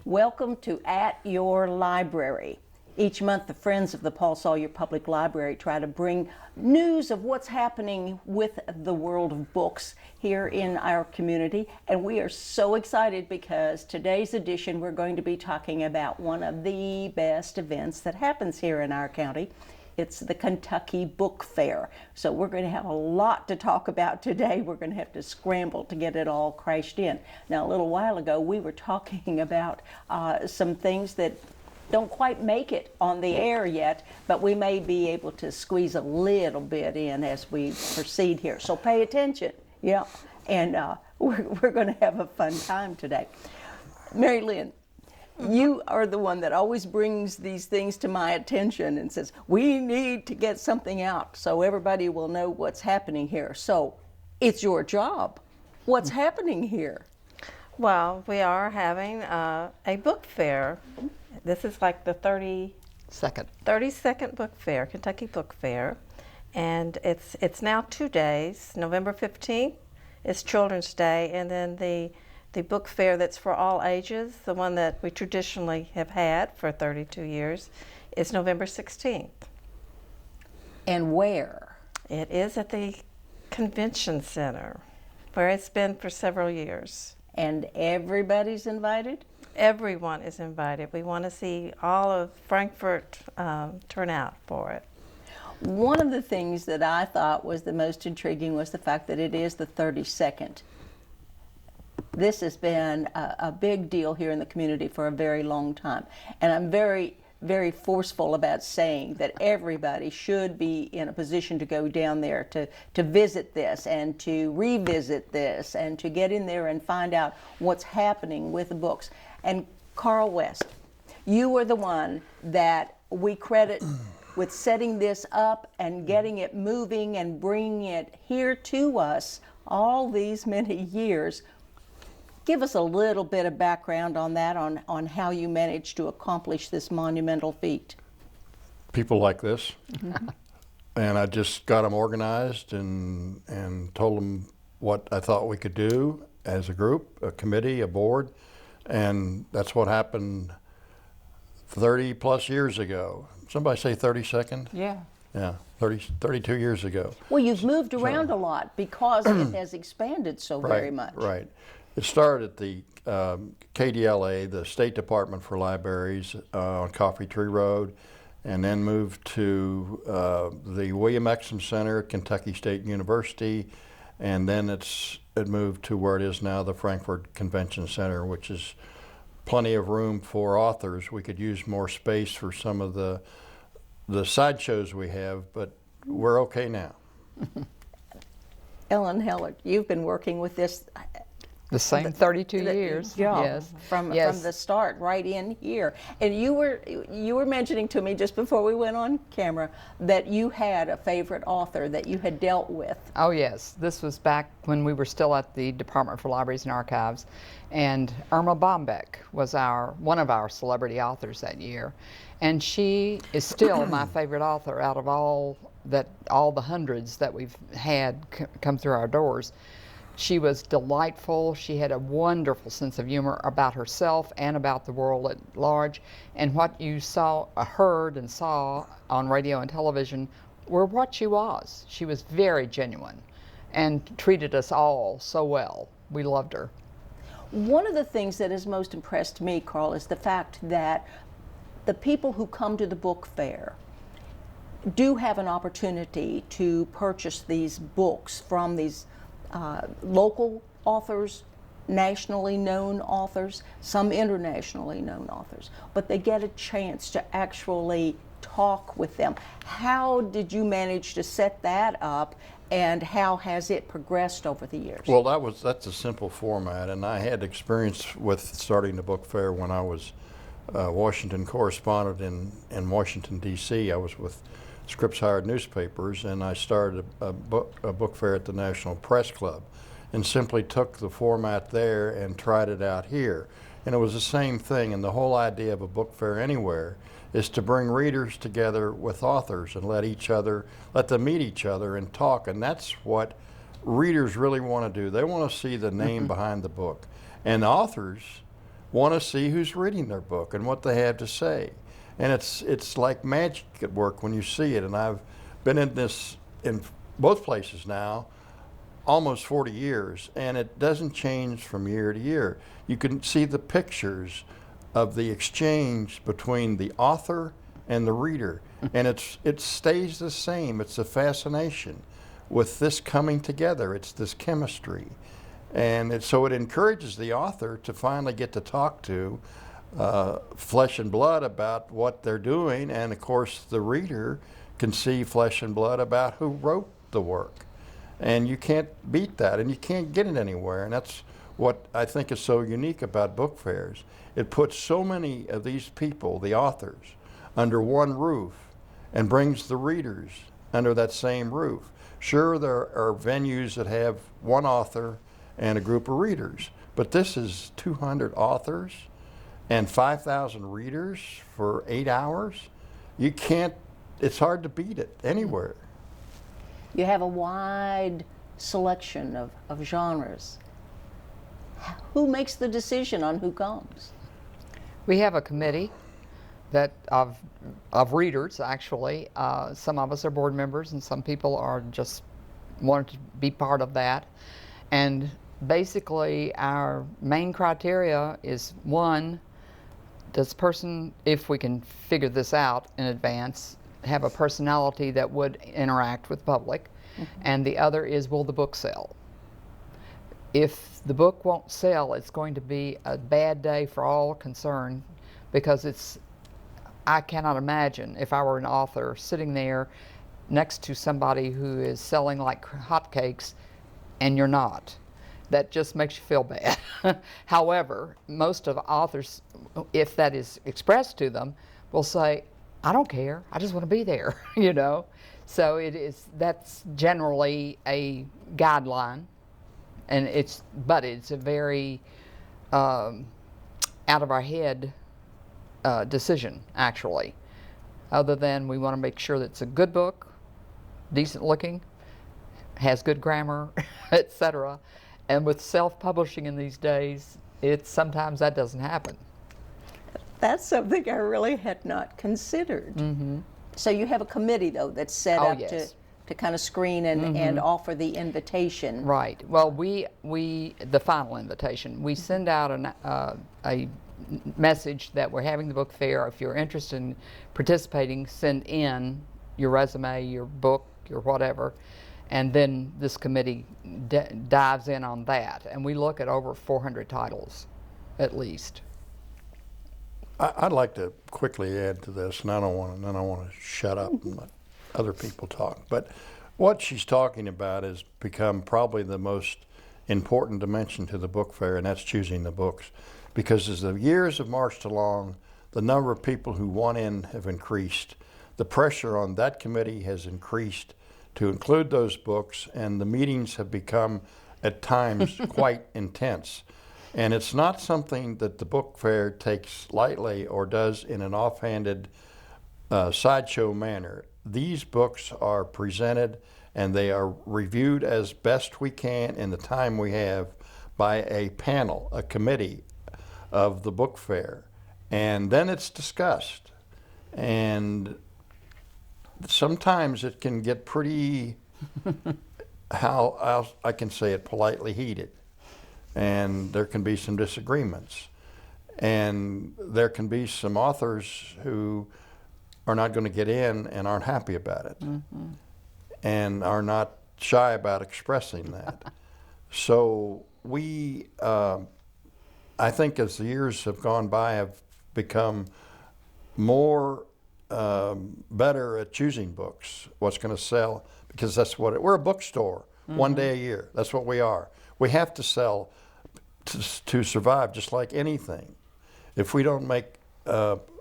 Welcome to At Your Library. Each month, the Friends of the Paul Sawyier Public Library try to bring news of what's happening with the world of books here in our community. And we are so excited because today's edition, we're going to be talking about one of the best events that happens here in our county. It's the Kentucky Book Fair. So we're going to have a lot to talk about today. We're going to have to scramble to get it all crashed in. Now, a little while ago, we were talking about some things that don't quite make it on the air yet, but we may be able to squeeze a little bit in as we proceed here. So pay attention, yeah, and we're going to have a fun time today. Mary Lynn, you are the one that always brings these things to my attention and says, we need to get something out so everybody will know what's happening here. So it's your job. What's happening here? Well, we are having a book fair. This is like the 32nd book fair, Kentucky Book Fair. And it's now 2 days. November 15th is Children's Day, and then the book fair that's for all ages, the one that we traditionally have had for 32 years, is November 16th. And where? It is at the Convention Center, where it's been for several years. And everybody's invited? Everyone is invited. We want to see all of Frankfort turn out for it. One of the things that I thought was the most intriguing was the fact that it is the 32nd. This has been a big deal here in the community for a very long time. And I'm very, very forceful about saying that everybody should be in a position to go down there to visit this and to revisit this and to get in there and find out what's happening with the books. And Carl West, you were the one that we credit with setting this up and getting it moving and bringing it here to us all these many years. Give us a little bit of background on that, on how you managed to accomplish this monumental feat. People like this. And I just got them organized and told them what I thought we could do as a group, a committee, a board. And that's what happened 30 plus years ago. Somebody say 32nd? Yeah. Yeah, 32 years ago. Well, you've moved around a lot because it has expanded so very much. Right. It started at the KDLA, the State Department for Libraries on Coffee Tree Road, and then moved to the William Exum Center at Kentucky State University, and then it moved to where it is now, the Frankfort Convention Center, which is plenty of room for authors. We could use more space for some of the sideshows we have, but we're okay now. Ellen Hellard, you've been working with this the same 32 years. Yeah, yes. From the start, right in here. And you were mentioning to me just before we went on camera that you had a favorite author that you had dealt with. Oh yes, this was back when we were still at the Department for Libraries and Archives, and Irma Bombeck was one of our celebrity authors that year, and she is still my favorite author out of all the hundreds that we've had come through our doors. She was delightful. She had a wonderful sense of humor about herself and about the world at large. And what you heard and saw on radio and television were what she was. She was very genuine and treated us all so well. We loved her. One of the things that has most impressed me, Carl, is the fact that the people who come to the book fair do have an opportunity to purchase these books from these local authors, nationally known authors, some internationally known authors, but they get a chance to actually talk with them. How did you manage to set that up, and how has it progressed over the years? Well, that's a simple format, and I had experience with starting the book fair when I was Washington correspondent in Washington, D.C. I was with Scripps Hired Newspapers, and I started a book fair at the National Press Club and simply took the format there and tried it out here. And it was the same thing, and the whole idea of a book fair anywhere is to bring readers together with authors and let them meet each other and talk, and that's what readers really want to do. They want to see the name behind the book. And authors want to see who's reading their book and what they have to say. And it's like magic at work when you see it. And I've been in this in both places now almost 40 years, and it doesn't change from year to year. You can see the pictures of the exchange between the author and the reader, and it stays the same. It's a fascination with this coming together. It's this chemistry. And so it encourages the author to finally get to talk to flesh and blood about what they're doing, and of course the reader can see flesh and blood about who wrote the work. And you can't beat that, and you can't get it anywhere. And that's what I think is so unique about book fairs. It puts so many of these people, the authors, under one roof and brings the readers under that same roof. Sure, there are venues that have one author and a group of readers, but this is 200 authors and 5,000 readers for 8 hours. You can't, it's hard to beat it anywhere. You have a wide selection of genres. Who makes the decision on who comes? We have a committee that of readers, actually. Some of us are board members, and some people are just want to be part of that. And basically, our main criteria is, one, does person, if we can figure this out in advance, have a personality that would interact with public? And the other is, will the book sell? If the book won't sell, it's going to be a bad day for all concerned, because I cannot imagine if I were an author sitting there next to somebody who is selling like hotcakes and you're not. That just makes you feel bad. However, most of authors, if that is expressed to them, will say, I don't care, I just want to be there, you know. So that's generally a guideline, and it's a very out of our head decision, actually. Other than we want to make sure that it's a good book, decent looking, has good grammar, etc. And with self-publishing in these days, sometimes that doesn't happen. That's something I really had not considered. Mm-hmm. So you have a committee, though, that's set up yes. to kind of screen and offer the invitation. Right. Well, the final invitation, we send out a message that we're having the book fair. If you're interested in participating, send in your resume, your book, your whatever, and then this committee dives in on that. And we look at over 400 titles, at least. I'd like to quickly add to this, and I don't want to shut up and let other people talk. But what she's talking about has become probably the most important dimension to the book fair, and that's choosing the books. Because as the years have marched along, the number of people who want in have increased. The pressure on that committee has increased to include those books, and the meetings have become, at times, quite intense. And it's not something that the book fair takes lightly or does in an offhanded sideshow manner. These books are presented and they are reviewed as best we can in the time we have by a panel, a committee of the book fair. And then it's discussed. And sometimes it can get pretty, how I can say it politely, heated. And there can be some disagreements. And there can be some authors who are not going to get in and aren't happy about it, and are not shy about expressing that. So we, I think as the years have gone by, have become more better at choosing books, what's going to sell, because that's what we're a bookstore, one day a year. That's what we are. We have to sell to survive, just like anything. If we don't make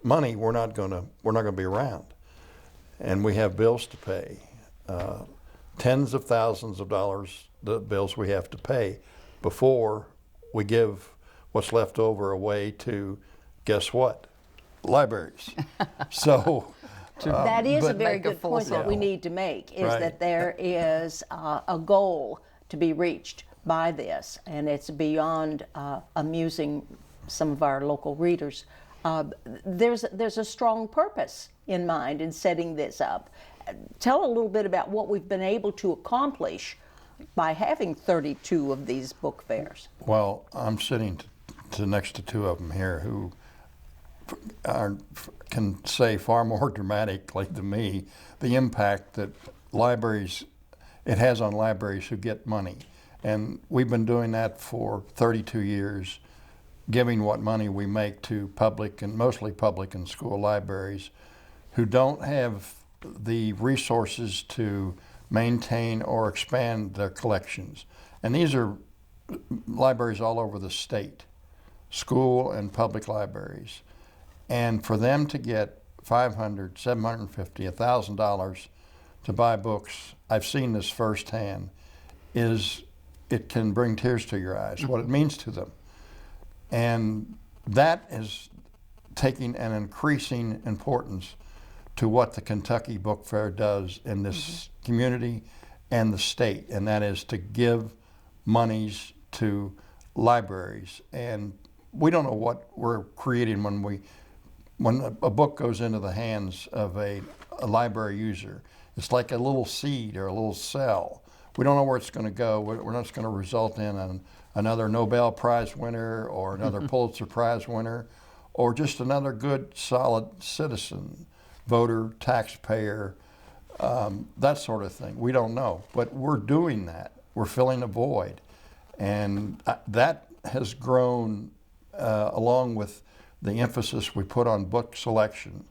money, we're not going to be around, and we have bills to pay, tens of thousands of dollars, the bills we have to pay before we give what's left over away to, guess what, libraries. So that is a very make a good full point that we circle. need to make, is Right. that there is a goal to be reached by this, and it's beyond amusing some of our local readers. There's a strong purpose in mind in setting this up. Tell a little bit about what we've been able to accomplish by having 32 of these book fairs. Well, I'm sitting next to two of them here who can say far more dramatically than me the impact that it has on libraries who get money. And we've been doing that for 32 years, giving what money we make to public and mostly public and school libraries who don't have the resources to maintain or expand their collections. And these are libraries all over the state, school and public libraries. And for them to get $500, $750, $1,000 to buy books, I've seen this firsthand, it can bring tears to your eyes, what it means to them. And that is taking an increasing importance to what the Kentucky Book Fair does in this community and the state, and that is to give monies to libraries. And we don't know what we're creating when a book goes into the hands of a library user. It's like a little seed or a little cell. We don't know where it's going to go. We're not going to result in another Nobel Prize winner or another Pulitzer Prize winner or just another good, solid citizen, voter, taxpayer, that sort of thing. We don't know, but we're doing that. We're filling a void. And that has grown along with the emphasis we put on book selection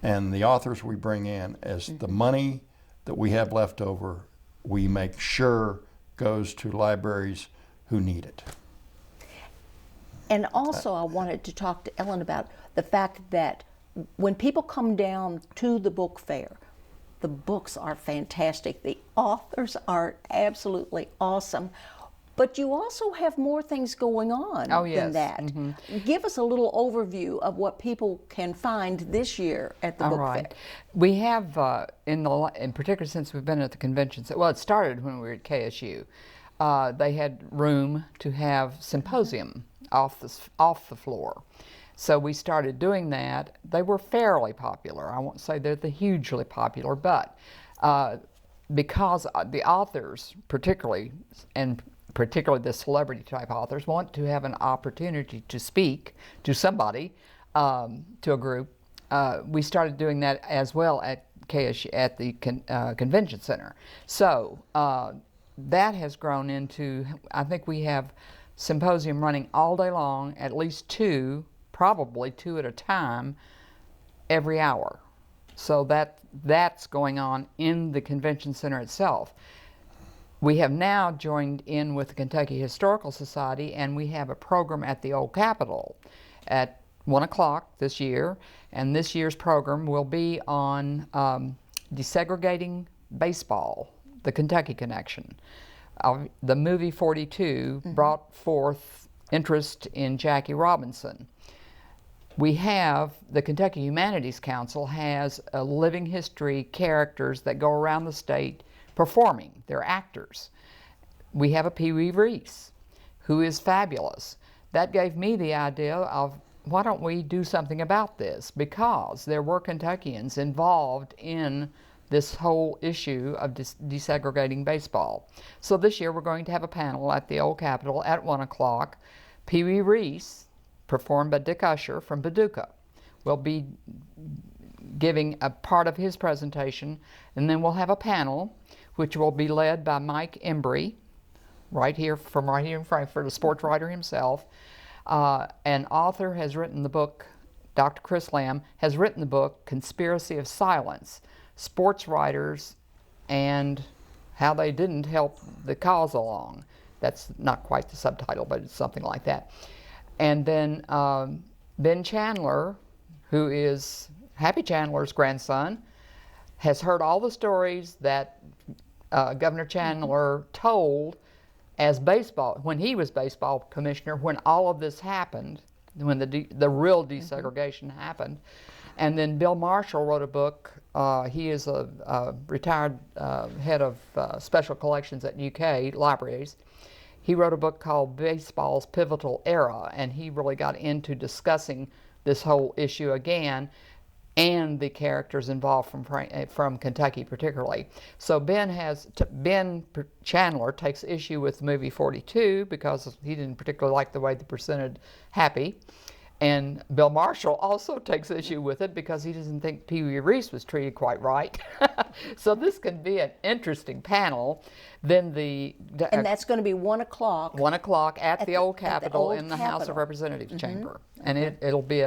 and the authors we bring in. As the money that we have left over, we make sure goes to libraries who need it. And also I wanted to talk to Ellen about the fact that when people come down to the book fair, the books are fantastic. The authors are absolutely awesome. But you also have more things going on than that. Give us a little overview of what people can find this year at the book fair. We have, in particular since we've been at the convention, well, it started when we were at KSU. They had room to have symposium off the floor. So we started doing that. They were fairly popular. I won't say they're the hugely popular, but because the authors, particularly the celebrity type authors, want to have an opportunity to speak to somebody, to a group, we started doing that as well at KSU, at the convention center. So that has grown into, I think we have symposium running all day long, at least two, probably two at a time, every hour. So that's going on in the convention center itself. We have now joined in with the Kentucky Historical Society, and we have a program at the Old Capitol at 1 o'clock this year, and this year's program will be on desegregating baseball, the Kentucky connection. The movie 42 brought forth interest in Jackie Robinson. We have, the Kentucky Humanities Council has a living history characters that go around the state performing. They're actors. We have a Pee Wee Reese, who is fabulous. That gave me the idea of, why don't we do something about this? Because there were Kentuckians involved in this whole issue of desegregating baseball. So this year we're going to have a panel at the Old Capitol at 1 o'clock. Pee Wee Reese, performed by Dick Usher from Paducah, will be giving a part of his presentation, and then we'll have a panel which will be led by Mike Embry, right here in Frankfort, a sports writer himself. An author has written the book, Dr. Chris Lamb has written the book, Conspiracy of Silence, Sports Writers and How They Didn't Help the Cause Along. That's not quite the subtitle, but it's something like that. And then Ben Chandler, who is Happy Chandler's grandson, has heard all the stories that Governor Chandler told as when he was baseball commissioner, when all of this happened, when the real desegregation happened. And then Bill Marshall wrote a book. He is a retired head of special collections at UK libraries. he wrote a book called Baseball's Pivotal Era, and he really got into discussing this whole issue again and the characters involved from Kentucky particularly. So Ben Chandler takes issue with the movie 42 because he didn't particularly like the way they presented Happy. And Bill Marshall also takes issue with it because he doesn't think Pee Wee Reese was treated quite right. So this can be an interesting panel. Then and that's going to be 1 o'clock. 1 o'clock at the old at the Capitol old in the House of Capitol. Representatives chamber. And it'll be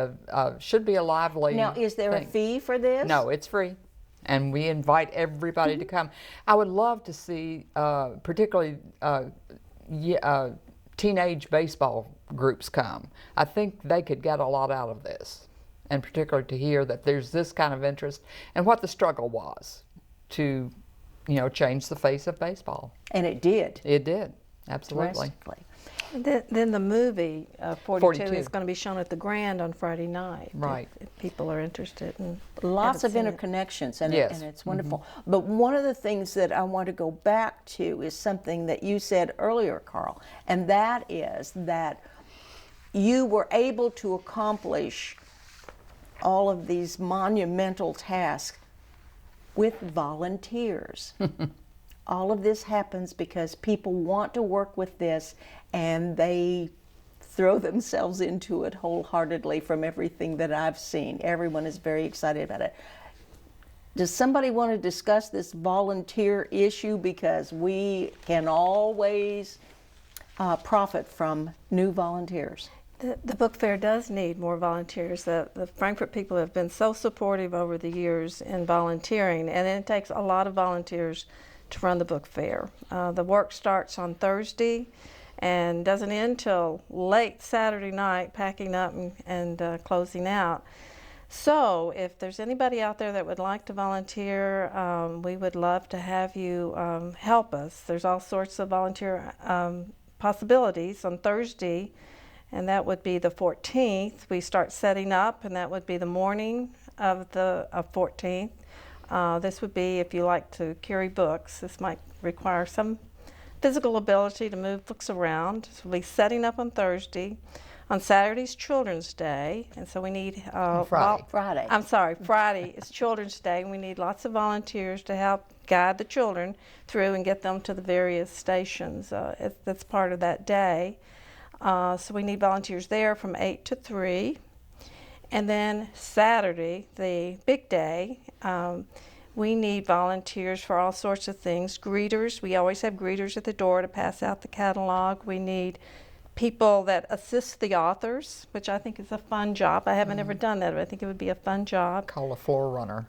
should be a lively Now, is there a thing. fee for this? No, it's free. And we invite everybody to come. I would love to see particularly teenage baseball groups come. I think they could get a lot out of this, and particularly to hear that there's this kind of interest and what the struggle was to, change the face of baseball. And it did. It did, absolutely. Drastically. Then the movie 42 42. is going to be shown at the Grand on Friday night. Right. If people are interested. And Lots of haven't seen it. interconnections, and, Yes. and it's wonderful. But one of the things that I want to go back to is something that you said earlier, Carl, and that is that you were able to accomplish all of these monumental tasks with volunteers. All of this happens because people want to work with this, and they throw themselves into it wholeheartedly from everything that I've seen. Everyone is very excited about it. Does somebody want to discuss this volunteer issue? Because we can always profit from new volunteers. The book fair does need more volunteers. The Frankfort people have been so supportive over the years in volunteering, and it takes a lot of volunteers to run the book fair. The work starts on Thursday and doesn't end till late Saturday night, packing up and closing out. So if there's anybody out there that would like to volunteer, we would love to have you help us. There's all sorts of volunteer possibilities on Thursday, and that would be the 14th. We start setting up, and that would be the morning of the 14th. This would be if you like to carry books. This might require some physical ability to move books around. So we'll be setting up on Thursday. On Saturday's Children's Day, and so we need Friday. I'm sorry, Friday is Children's Day, and we need lots of volunteers to help guide the children through and get them to the various stations. That's part of that day. So we need volunteers there from 8 to 3. And then Saturday, the big day, we need volunteers for all sorts of things. Greeters, we always have greeters at the door to pass out the catalog. We need people that assist the authors, which I think is a fun job. I haven't ever done that, but I think it would be a fun job. Call a floor runner.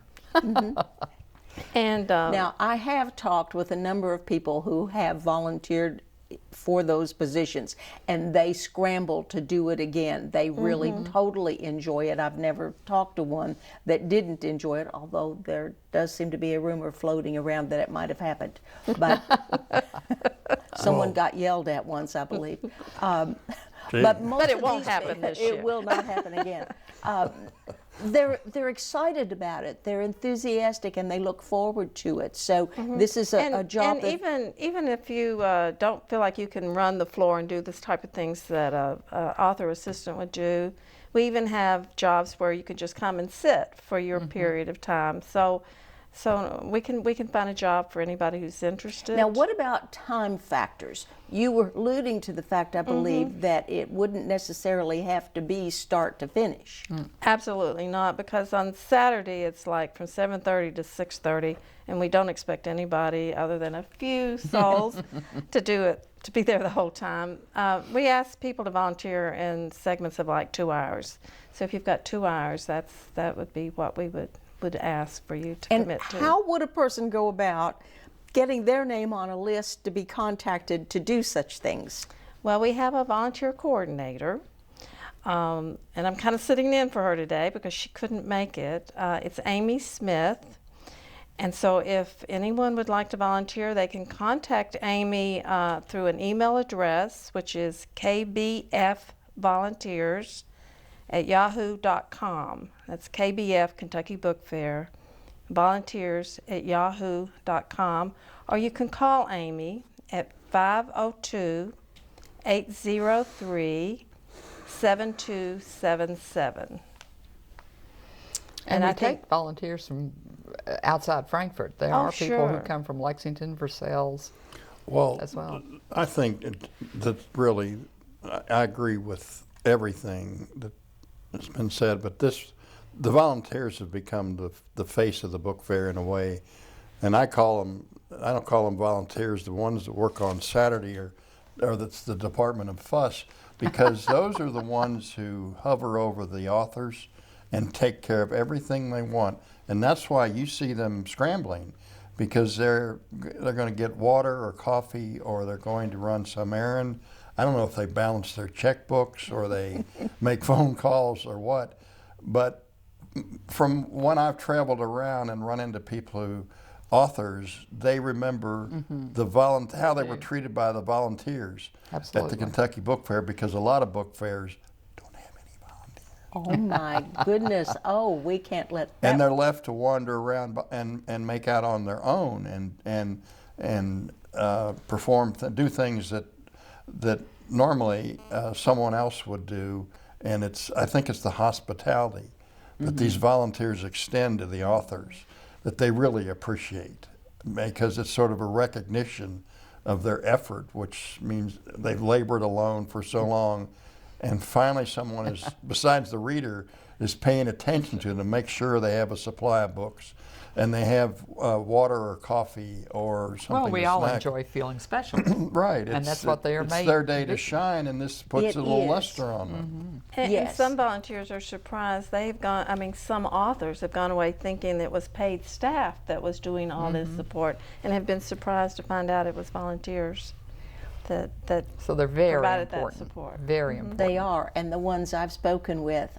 And Now, I have talked with a number of people who have volunteered for those positions, and they scramble to do it again. They really totally enjoy it. I've never talked to one that didn't enjoy it, although there does seem to be a rumor floating around that it might have happened. But someone got yelled at once, I believe. But it won't happen this year. It will not happen again. They're excited about it. They're enthusiastic, and they look forward to it. So this is a job. And even if you don't feel like you can run the floor and do this type of things that a author assistant would do, we even have jobs where you can just come and sit for your period of time. So we can find a job for anybody who's interested. Now, what about time factors? You were alluding to the fact, I believe, that it wouldn't necessarily have to be start to finish. Absolutely not, because on Saturday it's like from 7:30 to 6:30, and we don't expect anybody other than a few souls to do it, to be there the whole time. We ask people to volunteer in segments of like 2 hours. So if you've got 2 hours, that would be what we would ask for you to commit to. And how would a person go about getting their name on a list to be contacted to do such things? Well, we have a volunteer coordinator, and I'm kind of sitting in for her today because she couldn't make it. It's Amy Smith, and so if anyone would like to volunteer, they can contact Amy through an email address, which is kbfvolunteers@yahoo.com. That's KBF, Kentucky Book Fair, volunteers@yahoo.com. Or you can call Amy at 502 803-7277. And I we think- take volunteers from outside Frankfort. There Oh, are people who sure. come from Lexington for sales Well, as well. I think that really, I agree with everything that's been said, but the volunteers have become the face of the book fair in a way, and I don't call them volunteers. The ones that work on Saturday or that's the Department of Fuss, because those are the ones who hover over the authors and take care of everything they want, and that's why you see them scrambling, because they're going to get water or coffee, or they're going to run some errand. I don't know if they balance their checkbooks or they make phone calls or what, but from when I've traveled around and run into people authors, they remember how they were treated by the volunteers at Absolutely. the Kentucky Book Fair, because a lot of book fairs don't have any volunteers. Oh my goodness. Oh, we can't let that. And they're left to wander around and make out on their own and perform, do things that normally someone else would do. And I think it's the hospitality that these volunteers extend to the authors that they really appreciate, because it's sort of a recognition of their effort, which means they've labored alone for so long, and finally someone is, besides the reader, is paying attention to them, make sure they have a supply of books and they have water or coffee or something. Well, we to all snack. enjoy feeling special. Right. And that's what they are it's made their day to to do. shine, and this puts It a little is. luster on them. And Yes. some volunteers are surprised. They've gone, some authors have gone away thinking it was paid staff that was doing all this support, and have been surprised to find out it was volunteers that So they're very provided that important. support. Very important. They are, and the ones I've spoken with,